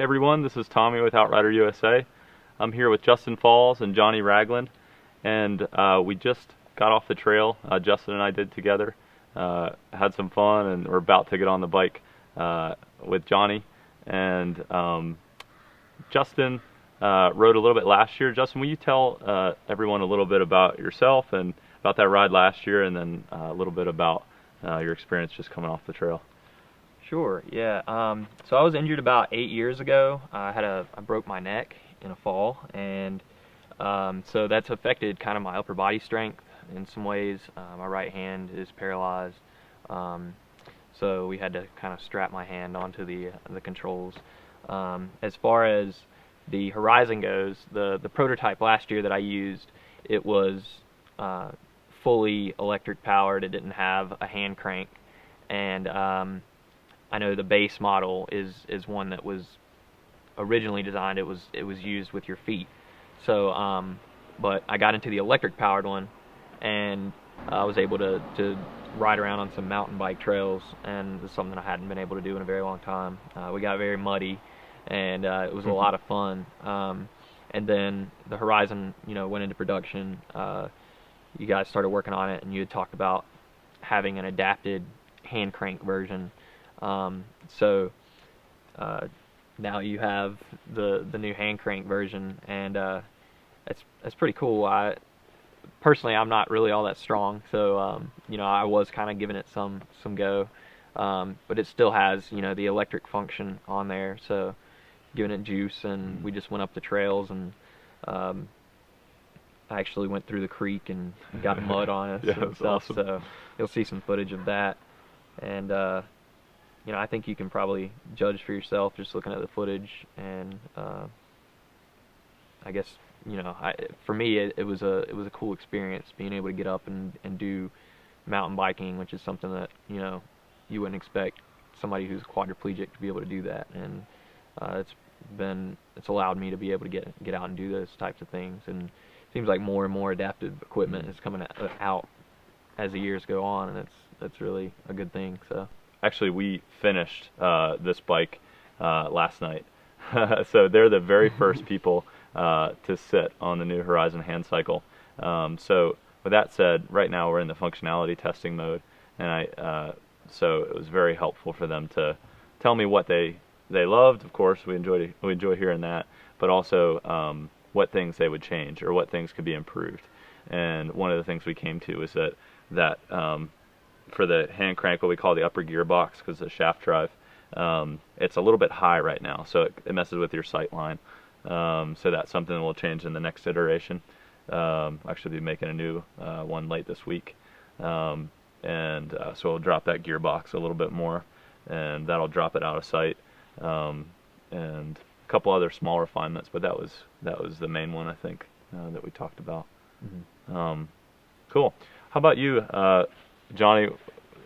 everyone, this is Tommy with Outrider USA. I'm here with Justin Falls and Johnny Ragland, and we just got off the trail. Justin and I did together, had some fun, and we're about to get on the bike with Johnny. And Justin rode a little bit last year. Justin, will you tell everyone a little bit about yourself and about that ride last year, and then a little bit about your experience just coming off the trail? Sure, yeah. So I was injured about 8 years ago. I broke my neck in a fall, and so that's affected kind of my upper body strength in some ways. My right hand is paralyzed, so we had to kind of strap my hand onto the controls. As far as the Horizon goes, the prototype last year that I used, it was fully electric powered. It didn't have a hand crank, and I know the base model is one that was originally designed. It was used with your feet. So, but I got into the electric powered one, and I was able to ride around on some mountain bike trails, and it's something I hadn't been able to do in a very long time. We got very muddy, and it was a lot of fun. And then the Horizon, went into production. You guys started working on it, and you had talked about having an adapted hand crank version. So now you have the new hand crank version, and it's pretty cool. Personally, I'm not really all that strong, so I was kind of giving it some go, but it still has the electric function on there, so giving it juice. And we just went up the trails, and I actually went through the creek and got mud on us and stuff. Awesome. So you'll see some footage of that, and I think you can probably judge for yourself just looking at the footage. And I guess for me it was a cool experience being able to get up and do mountain biking, which is something that you wouldn't expect somebody who's quadriplegic to be able to do that. And it's allowed me to be able to get out and do those types of things. And it seems like more and more adaptive equipment is coming out as the years go on, and that's really a good thing. So. Actually, we finished this bike last night. So they're the very first people to sit on the new Horizon hand cycle. So with that said, right now we're in the functionality testing mode, and so it was very helpful for them to tell me what they loved. Of course, we enjoy hearing that, but also what things they would change or what things could be improved. And one of the things we came to was that for the hand crank, what we call the upper gearbox, because the shaft drive, it's a little bit high right now, so it messes with your sight line. So that's something we'll change in the next iteration. Actually be making a new one late this week, and so we'll drop that gearbox a little bit more, and that'll drop it out of sight, and a couple other small refinements, but that was the main one, I think, that we talked about. Mm-hmm. Cool. How about you, Johnny?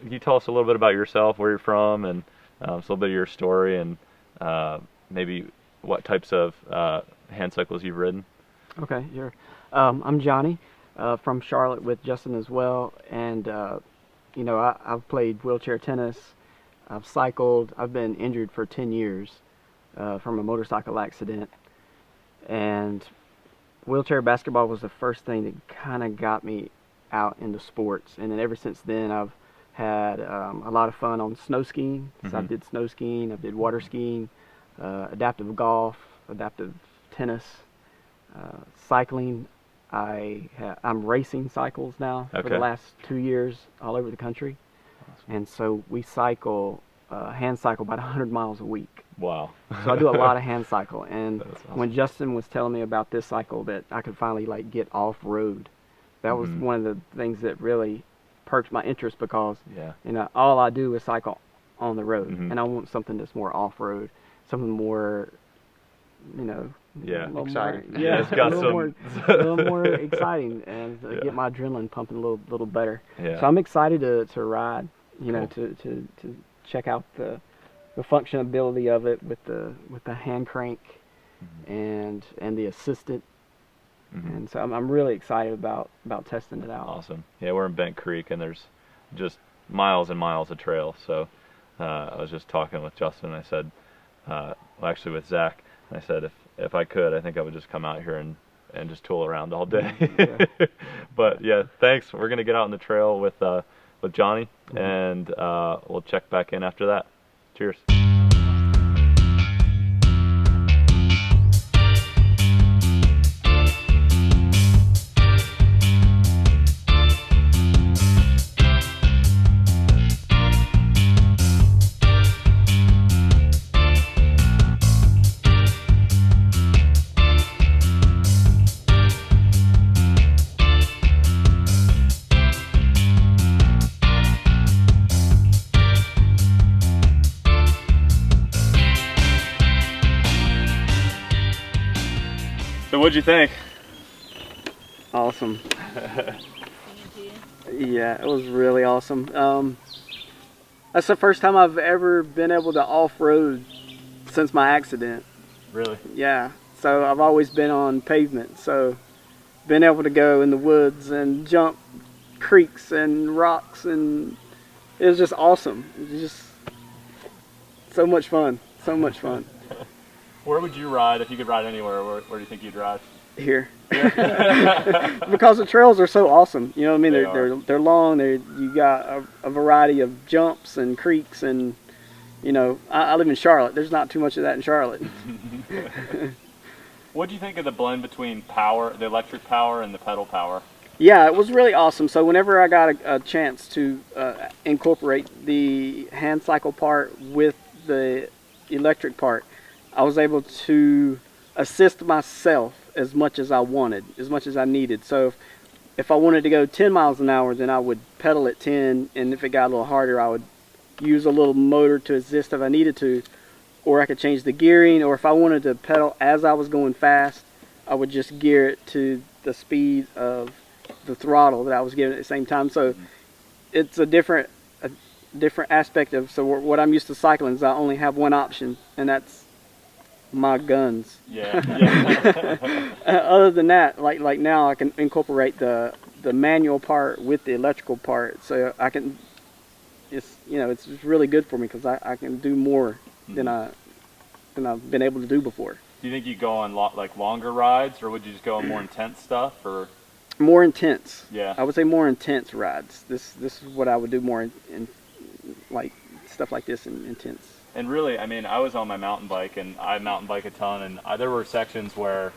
Can you tell us a little bit about yourself, where you're from, and a little bit of your story, and maybe what types of hand cycles you've ridden? Okay, sure. I'm Johnny, from Charlotte with Justin as well, and I've played wheelchair tennis. I've cycled. I've been injured for 10 years from a motorcycle accident, and wheelchair basketball was the first thing that kind of got me out into sports. And then ever since then I've had a lot of fun on snow skiing. So I did snow skiing, I did water skiing, adaptive golf, adaptive tennis, cycling. I'm racing cycles now for the last 2 years all over the country. Awesome. And so we cycle, hand cycle about 100 miles a week. Wow. So I do a lot of hand cycle. And awesome. When Justin was telling me about this cycle that I could finally get off road, that was one of the things that really perked my interest, because all I do is cycle on the road, and I want something that's more off-road, something more, exciting. It's got a little more exciting, and get my adrenaline pumping a little better. Yeah. So I'm excited to ride, cool. to check out the functionality of it with the hand crank and the assistant. And so I'm really excited about testing it out. Awesome. Yeah, we're in Bent Creek, and there's just miles and miles of trail. So I was just talking with Justin, and I said, well, actually with Zach, and I said if I could, I think I would just come out here and just tool around all day. Yeah. But yeah, thanks. We're gonna get out on the trail with Johnny, and we'll check back in after that. Cheers. So what'd you think? Awesome. Yeah, it was really awesome. That's the first time I've ever been able to off-road since my accident. Really? Yeah, so I've always been on pavement, so been able to go in the woods and jump creeks and rocks, and it was just awesome. It was just so much fun, so much fun. Where would you ride if you could ride anywhere? Where do you think you'd ride? Here. Because the trails are so awesome. You know what I mean? They're long. You got a variety of jumps and creeks, and you know, I live in Charlotte. There's not too much of that in Charlotte. What do you think of the blend between power, the electric power, and the pedal power? Yeah, it was really awesome. So whenever I got a chance to incorporate the hand cycle part with the electric part, I was able to assist myself as much as I wanted, as much as I needed. So if I wanted to go 10 miles an hour, then I would pedal at 10, and if it got a little harder, I would use a little motor to assist if I needed to, or I could change the gearing, or if I wanted to pedal as I was going fast, I would just gear it to the speed of the throttle that I was giving at the same time. So it's a different aspect of, so what I'm used to cycling is I only have one option, and that's my guns. Yeah. Other than that, like now I can incorporate the manual part with the electrical part, so I can, it's really good for me because I can do more than I've been able to do before. Do you think you go on like longer rides, or would you just go on more intense stuff, or? More intense. Yeah. I would say more intense rides. This is what I would do more in like stuff like this in intense. And really, I mean, I was on my mountain bike, and I mountain bike a ton, and there were sections where,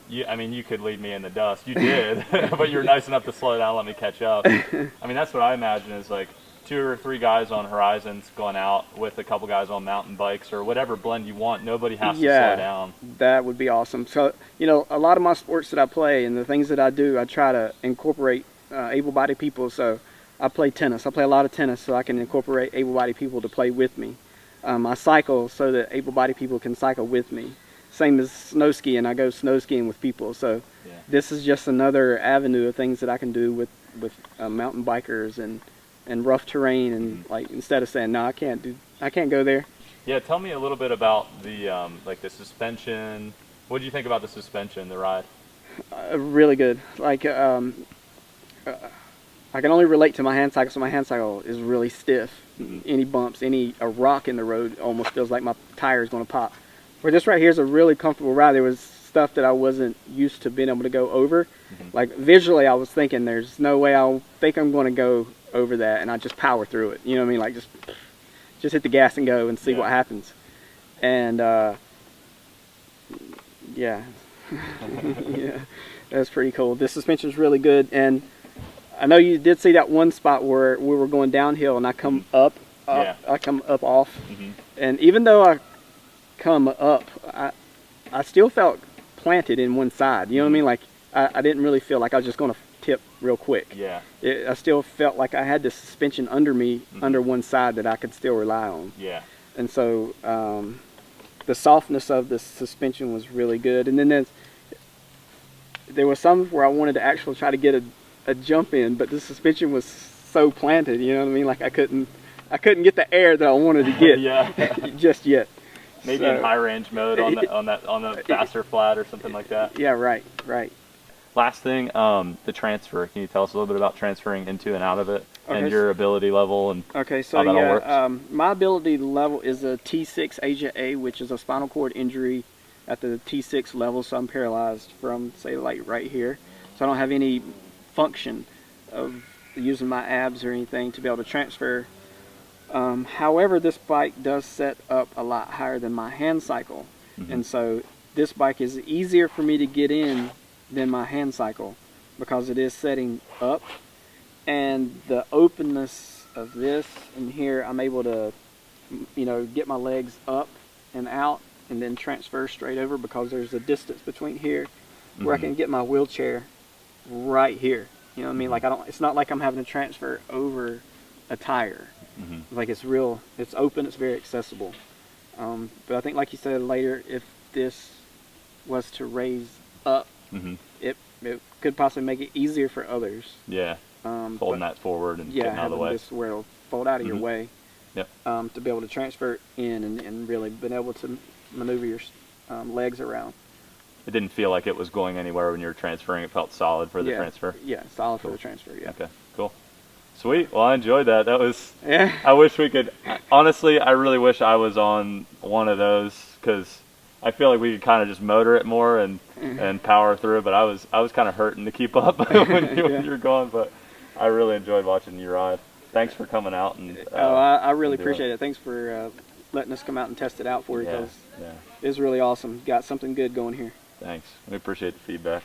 you could leave me in the dust. You did, but you were nice enough to slow down and let me catch up. I mean, that's what I imagine is like 2 or 3 guys on Horizons going out with a couple guys on mountain bikes or whatever blend you want. Nobody has to slow down. That would be awesome. So, a lot of my sports that I play and the things that I do, I try to incorporate able-bodied people. So I play tennis. I play a lot of tennis, so I can incorporate able-bodied people to play with me. I cycle so that able-bodied people can cycle with me. Same as snow skiing. I go snow skiing with people. So this is just another avenue of things that I can do with mountain bikers and rough terrain. And like, instead of saying, no, I can't go there. Yeah, tell me a little bit about the like the suspension. What did you think about the suspension, the ride? Really good. Like I can only relate to my hand cycle, so my hand cycle is really stiff. Any bumps, a rock in the road almost feels like my tire is going to pop. Where this right here is a really comfortable ride. There was stuff that I wasn't used to being able to go over. Like visually, I was thinking there's no way I think I'm going to go over that, and I just power through it. You know what I mean? Like just hit the gas and go and see what happens. And yeah, that's pretty cool. This suspension is really good, and I know you did see that one spot where we were going downhill and I come up, I come up off. And even though I come up, I still felt planted in one side. You know what I mean? Like I didn't really feel like I was just going to tip real quick. Yeah. I still felt like I had the suspension under me, under one side that I could still rely on. Yeah. And so the softness of the suspension was really good. And then there was some where I wanted to actually try to get a jump in, but the suspension was so planted, you know what I mean? Like I couldn't get the air that I wanted to get just yet. Maybe in high range mode on the faster flat or something like that. Yeah, right. Last thing, the transfer. Can you tell us a little bit about transferring into and out of it, Okay. and your ability level and Okay, so how that all works? my ability level is a T6 AJA, which is a spinal cord injury at the T6 level, so I'm paralyzed from, say, like right here. So I don't have any function of using my abs or anything to be able to transfer. However, this bike does set up a lot higher than my hand cycle, and so this bike is easier for me to get in than my hand cycle because it is setting up, and the openness of this and here, I'm able to, you know, get my legs up and out and then transfer straight over because there's a distance between here where I can get my wheelchair right here. You know what I mean? Like it's not like I'm having to transfer over a tire. Like it's open, it's very accessible. But I think, like you said later, if this was to raise up, it could possibly make it easier for others. Yeah. Folding that forward and getting out of the way. This where it'll fold out of your way. Yep. To be able to transfer in and really been able to maneuver your legs around. It didn't feel like it was going anywhere when you were transferring. It felt solid for the transfer. Yeah, solid for the transfer. Yeah. Okay. Cool. Sweet. Well, I enjoyed that. That was. Yeah. I wish we could. Honestly, I really wish I was on one of those because I feel like we could kind of just motor it more and power through. But I was kind of hurting to keep up when you were going. But I really enjoyed watching you ride. Thanks for coming out and. I really appreciate it. Thanks for letting us come out and test it out for you. Yeah. It's really awesome. Got something good going here. Thanks. We appreciate the feedback.